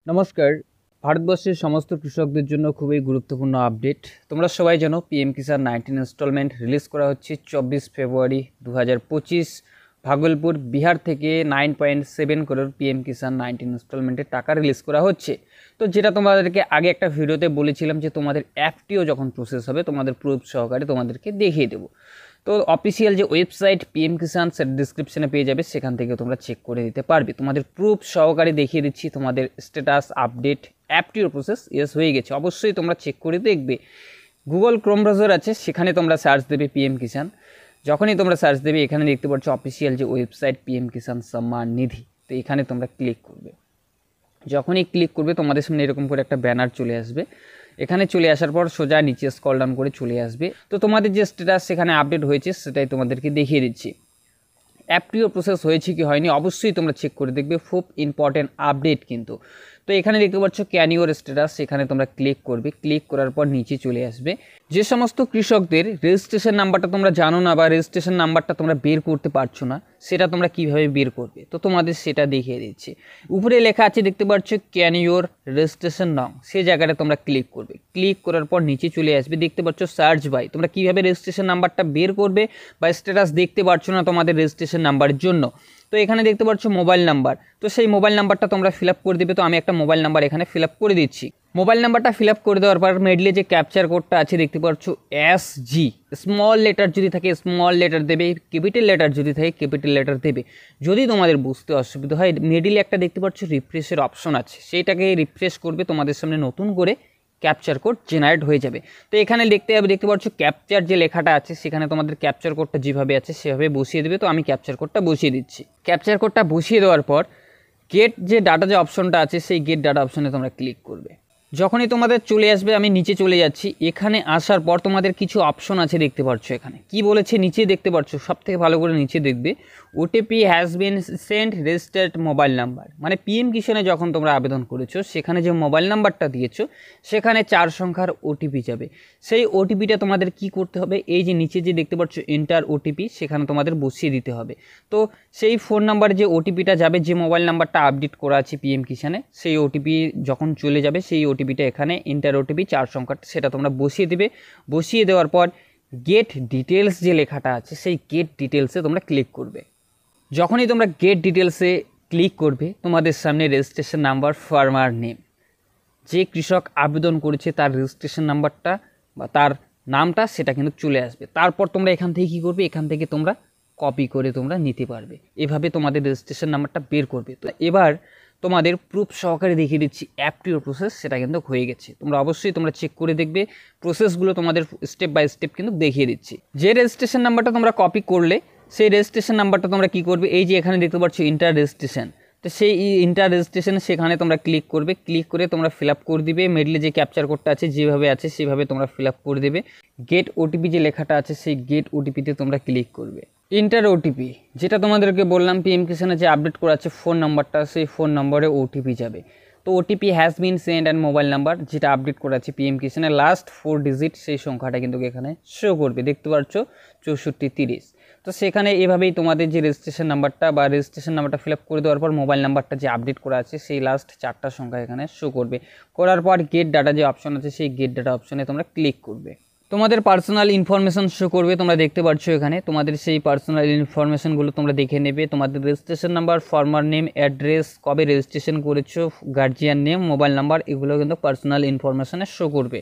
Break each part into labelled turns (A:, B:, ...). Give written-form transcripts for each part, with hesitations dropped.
A: নমস্কার। ভারতবর্ষের সমস্ত কৃষকদের জন্য খুবই গুরুত্বপূর্ণ আপডেট। তোমরা সবাই জানো পিএম কিষাণ 19 ইনস্টলমেন্ট রিলিজ করা হচ্ছে 24 ফেব্রুয়ারি 2025। ভাগলপুর বিহার থেকে 9.7 করোড় পিএম কিষাণ 19 ইনস্টলমেন্টের টাকা রিলিজ করা হচ্ছে। তো যেটা তোমাদেরকে আগে একটা ভিডিওতে বলেছিলাম যে তোমাদের অ্যাপটিও যখন প্রসেস হবে তোমাদের প্রুফ সহকারে তোমাদেরকে দেখিয়ে দেবো। তো অফিসিয়াল যে ওয়েবসাইট পিএম কিষাণ সেটা ডিসক্রিপশনে পেয়ে যাবে, সেখান থেকে তোমরা চেক করে দিতে পারবে। তোমাদের প্রুফ সহকারে দেখিয়ে দিচ্ছি তোমাদের স্ট্যাটাস আপডেট অ্যাপটির প্রসেস ইয়েস হয়ে গেছে। অবশ্যই তোমরা চেক করে দেখবে। গুগল ক্রোম ব্রাউজার আছে, সেখানে তোমরা সার্চ দেবে পিএম কিষাণ। যখনই তোমরা সার্চ দেবে এখানে দেখতে পাচ্ছ অফিসিয়াল যে ওয়েবসাইট পিএম কিষাণ সম্মান নিধি, তো এখানে তোমরা ক্লিক করবে। যখনই ক্লিক করবে তোমাদের সামনে এরকম করে একটা ব্যানার চলে আসবে। এখানে চলে আসার পর সোজা নিচে স্ক্রল ডাউন করে চলে আসবে। তো তোমাদের যে স্ট্যাটাস সেখানে আপডেট হয়েছে সেটাই তোমাদেরকে দেখিয়ে দিচ্ছি। অ্যাপটিও প্রসেস হয়েছে কি হয়নি অবশ্যই তোমরা চেক করে দেখবে, খুব ইম্পর্টেন্ট আপডেট কিন্তু। তো এখানে দেখতে পাচ্ছ ক্যান ইউর স্ট্যাটাস, সেখানে তোমরা ক্লিক করবে। ক্লিক করার পর নিচে চলে আসবে। যে সমস্ত কৃষকদের রেজিস্ট্রেশন নাম্বারটা তোমরা জানো না বা রেজিস্ট্রেশন নাম্বারটা তোমরা বের করতে পারছো না, সেটা তোমরা কিভাবে বের করবে তো তোমাদের সেটা দেখিয়ে দিচ্ছি। উপরে লেখা আছে দেখতে পাচ্ছ ক্যান ইউর রেজিস্ট্রেশন নং, সেই জায়গাটা তোমরা ক্লিক করবে। ক্লিক করার পর নিচে চলে আসবে, দেখতে পাচ্ছ সার্চ বাই। তোমরা কিভাবে রেজিস্ট্রেশন নাম্বারটা বের করবে বা স্ট্যাটাস দেখতে পারছো না তোমাদের রেজিস্ট্রেশন নাম্বারের জন্য, তো এখানে দেখতে পাচ্ছ মোবাইল নাম্বার। তো সেই মোবাইল নাম্বারটা তোমরা ফিল আপ করে দেবে। তো আমি একটা মোবাইল নাম্বার এখানে ফিল আপ করে দিচ্ছি। মোবাইল নাম্বারটা ফিল আপ করে দেওয়ার পর মেডলে যে ক্যাপচার কোডটা আছে দেখতে পাচ্ছ SG, স্মল লেটার যদি থাকে স্মল লেটার দেবে, ক্যাপিটাল লেটার যদি থাকে ক্যাপিটাল লেটার দেবে। যদি তোমাদের বুঝতে অসুবিধা হয় মিডিলে একটা দেখতে পাচ্ছ রিফ্রেশের অপশন আছে, সেইটাকে রিফ্রেশ করবে, তোমাদের সামনে নতুন করে ক্যাপচার কোড জেনারেট হয়ে যাবে। তো এখানে দেখতে পাচ্ছ ক্যাপচার যে লেখাটা আছে সেখানে তোমাদের ক্যাপচার কোডটা যেভাবে আছে সেভাবে বসিয়ে দেবে। তো আমি ক্যাপচার কোডটা বসিয়ে দিচ্ছি। ক্যাপচার কোডটা বসিয়ে দেওয়ার পর গেট যে ডাটা যে অপশনটা আছে সেই গেট ডাটা অপশনে তোমরা ক্লিক করবে। যখনই তোমাদের চলে আসবে, আমি নিচে চলে যাচ্ছি। এখানে আসার পর তোমাদের কিছু অপশন আছে দেখতে পাচ্ছ। এখানে কি বলেছে নিচে দেখতে পাচ্ছ, সব থেকে ভালো করে নিচে দেখবে OTP has been sent registered mobile number. মানে পিএম কিষাণে যখন তোমরা আবেদন করেছো সেখানে যে মোবাইল নাম্বারটা দিয়েছো সেখানে 4 সংখ্যার ওটিপি যাবে। সেই ওটিপিটা তোমাদের কি করতে হবে, এই যে নিচে যে দেখতে পাচ্ছ এন্টার ওটিপি, সেখানে তোমাদের বসিয়ে দিতে হবে। তো সেই ফোন নাম্বারে যে ওটিপিটা যাবে, যে মোবাইল নাম্বারটা আপডেট করা আছে পিএম কিষাণে, সেই ওটিপি যখন চলে যাবে সেই ওটিপিটা এখানে এন্টার ওটিপি 4 সংখ্যাটা সেটা তোমরা বসিয়ে দেবে। বসিয়ে দেওয়ার পর গেট ডিটেলস যে লেখাটা আছে সেই গেট ডিটেলসে তোমরা ক্লিক করবে। যখনই তোমরা গেট ডিটেলসে ক্লিক করবে তোমাদের সামনে রেজিস্ট্রেশন নাম্বার, ফার্মার নেম, যে কৃষক আবেদন করেছে তার রেজিস্ট্রেশন নাম্বারটা বা তার নামটা সেটা কিন্তু চলে আসবে। তারপর তোমরা এখান থেকে কী করবে, এখান থেকে তোমরা কপি করে তোমরা নিতে পারবে। এভাবে তোমাদের রেজিস্ট্রেশন নাম্বারটা বের করবে। তো এবার তোমাদের প্রুফ সহকারে দেখিয়ে দিচ্ছি অ্যাপটির প্রসেস সেটা কিন্তু হয়ে গেছে। তোমরা অবশ্যই তোমরা চেক করে দেখবে, প্রসেসগুলো তোমাদের স্টেপ বাই স্টেপ কিন্তু দেখিয়ে দিচ্ছি। যে রেজিস্ট্রেশন নাম্বারটা তোমরা কপি করলে সেই রেজিস্ট্রেশন নাম্বারটা তোমরা কী করবে, এই যে এখানে দেখতে পাচ্ছ ইন্টার রেজিস্ট্রেশন, তো সেই ইন্টার রেজিস্ট্রেশন সেখানে তোমরা ক্লিক করবে। ক্লিক করে তোমরা ফিল আপ করে দিবে। মিডলে যে ক্যাপচার কোডটা আছে যেভাবে আছে সেভাবে তোমরা ফিল আপ করে দেবে। গেট ওটিপি যে লেখাটা আছে সেই গেট ওটিপিতে তোমরা ক্লিক করবে। ইন্টার ওটিপি যেটা তোমাদেরকে বললাম পিএম কিষাণে যে আপডেট করা আছে ফোন নাম্বারটা, সেই ফোন নম্বরে ওটিপি যাবে। তো OTP has been send and mobile number যেটা আপডেট করা আছে পিএম কিষাণে লাস্ট 4 ডিজিট সেই সংখ্যাটা কিন্তু এখানে শো করবে, দেখতে পাচ্ছ 6430। তো সেখানে এভাবেই তোমাদের যে রেজিস্ট্রেশন নাম্বারটা বা রেজিস্ট্রেশন নাম্বারটা ফিল আপ করে দেওয়ার পর মোবাইল নাম্বারটা যে আপডেট করা আছে সেই লাস্ট 4টা সংখ্যা এখানে শো করবে। করার পর গেট ডাটা যে অপশন আছে সেই গেট ডাটা অপশনে তোমরা ক্লিক করবে। তোমাদের পার্সোনাল ইনফরমেশন শো করবে, তোমরা দেখতে পাচ্ছ এখানে তোমাদের সেই পার্সোনাল ইনফরমেশনগুলো তোমরা দেখে নেবে। তোমাদের registration number, farmer name, address, কবে রেজিস্ট্রেশন করেছো, গার্জিয়ান নেম, মোবাইল নাম্বার, এগুলো কিন্তু পার্সোনাল ইনফরমেশনে শো করবে।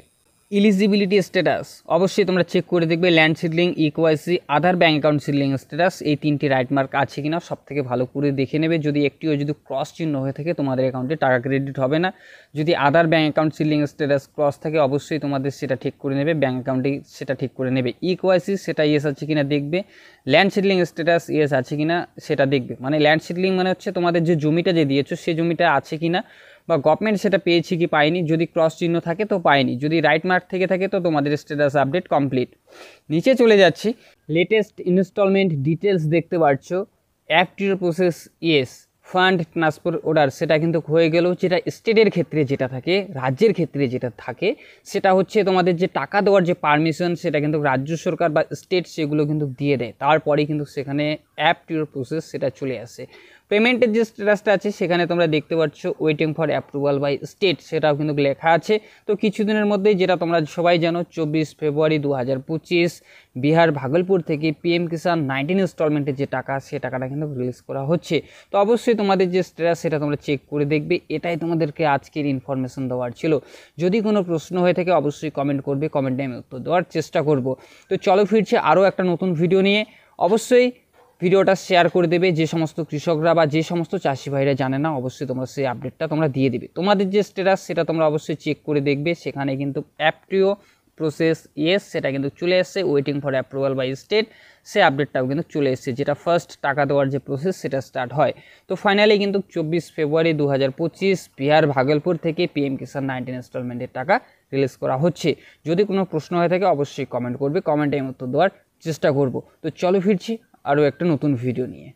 A: ইলিজিবিলিটি স্ট্যাটাস অবশ্যই তোমরা চেক করে দেখবে, ল্যান্ড সিডলিং, ইকেওয়াইসি, আধার ব্যাঙ্ক অ্যাকাউন্ট সিডলিং স্ট্যাটাস, এই 3টি রাইট মার্ক আছে কিনা সব থেকে ভালো করে দেখে নেবে। যদি একটিও যদি ক্রস চিহ্ন হয়ে থাকে তোমাদের অ্যাকাউন্টে টাকা ক্রেডিট হবে না। যদি Aadhaar bank account seeding status cross থাকে অবশ্যই তোমাদের সেটা ঠিক করে নেবে, ব্যাঙ্ক অ্যাকাউন্টে সেটা ঠিক করে নেবে। ইকেওয়াইসি সেটা ইয়েস আছে কিনা দেখবে। ল্যান্ড সিডলিং স্ট্যাটাস ইয়েস আছে কিনা সেটা দেখবে। মানে ল্যান্ড সিডলিং মানে হচ্ছে তোমাদের যে জমিটা যে দিয়েছো সেই জমিটা আছে কিনা বা গভর্নমেন্ট সেটা পেয়েছি কি পায়নি, যদি ক্রস চিহ্ন থাকে তো পায়নি, যদি রাইট মার্ক থেকে থাকে তো তোমাদের স্ট্যাটাস আপডেট কমপ্লিট। নিচে চলে যাচ্ছি, লেটেস্ট ইনস্টলমেন্ট ডিটেলস দেখতে পাচ্ছ, অ্যাপটির process yes, fund transfer order সেটা কিন্তু হয়ে গেল। যেটা স্টেটের ক্ষেত্রে যেটা থাকে, রাজ্যের ক্ষেত্রে যেটা থাকে সেটা হচ্ছে তোমাদের যে টাকা দেওয়ার যে পারমিশন সেটা কিন্তু রাজ্য সরকার বা স্টেট সেগুলো কিন্তু দিয়ে দেয়, তারপরেই কিন্তু সেখানে অ্যাপটির প্রসেস সেটা চলে আসে। পেমেন্টের যে স্ট্যাটাসটা আছে সেখানে তোমরা দেখতে পাচ্ছ waiting for approval by state, সেটাও কিন্তু লেখা আছে। তো কিছুদিনের মধ্যেই, যেটা তোমরা সবাই জানো, 24 ফেব্রুয়ারি 2025 বিহার ভাগলপুর থেকে পিএম কিষাণ 19 ইনস্টলমেন্টের যে টাকা, সে টাকাটা কিন্তু রিলিজ করা হচ্ছে। তো অবশ্যই তোমাদের যে স্ট্যাটাস সেটা তোমরা চেক করে দেখবে। এটাই তোমাদেরকে আজকের ইনফরমেশন দেওয়ার ছিল। যদি কোনো প্রশ্ন হয়ে থাকে অবশ্যই কমেন্ট করবে, কমেন্টে আমি উত্তর দেওয়ার চেষ্টা করব। তো চলো ফিরছি আরও একটা নতুন ভিডিও নিয়ে। অবশ্যই ভিডিওটা শেয়ার করে দেবে, যে সমস্ত কৃষকরা বা যে সমস্ত চাষি ভাইরা জানে না, অবশ্যই তোমরা সেই আপডেটটা তোমরা দিয়ে দেবে। তোমাদের যে স্ট্যাটাস সেটা তোমরা অবশ্যই চেক করে দেখবে। সেখানে কিন্তু অ্যাপটিও প্রসেস ইয়েস সেটা কিন্তু চলে এসছে, waiting for approval by state সে আপডেটটাও কিন্তু চলে এসছে, যেটা ফার্স্ট টাকা দেওয়ার যে প্রসেস সেটা স্টার্ট হয়। তো ফাইনালি কিন্তু 24 ফেব্রুয়ারি 2025 বিহার ভাগলপুর থেকে পিএম কিষাণ 19 ইনস্টলমেন্টের টাকা রিলিজ করা হচ্ছে। যদি কোনো প্রশ্ন হয়ে থাকে অবশ্যই কমেন্ট করবে, কমেন্টে আমি উত্তর দেওয়ার চেষ্টা করব। তো চলো ফিরছি আরও একটা নতুন ভিডিও নিয়ে।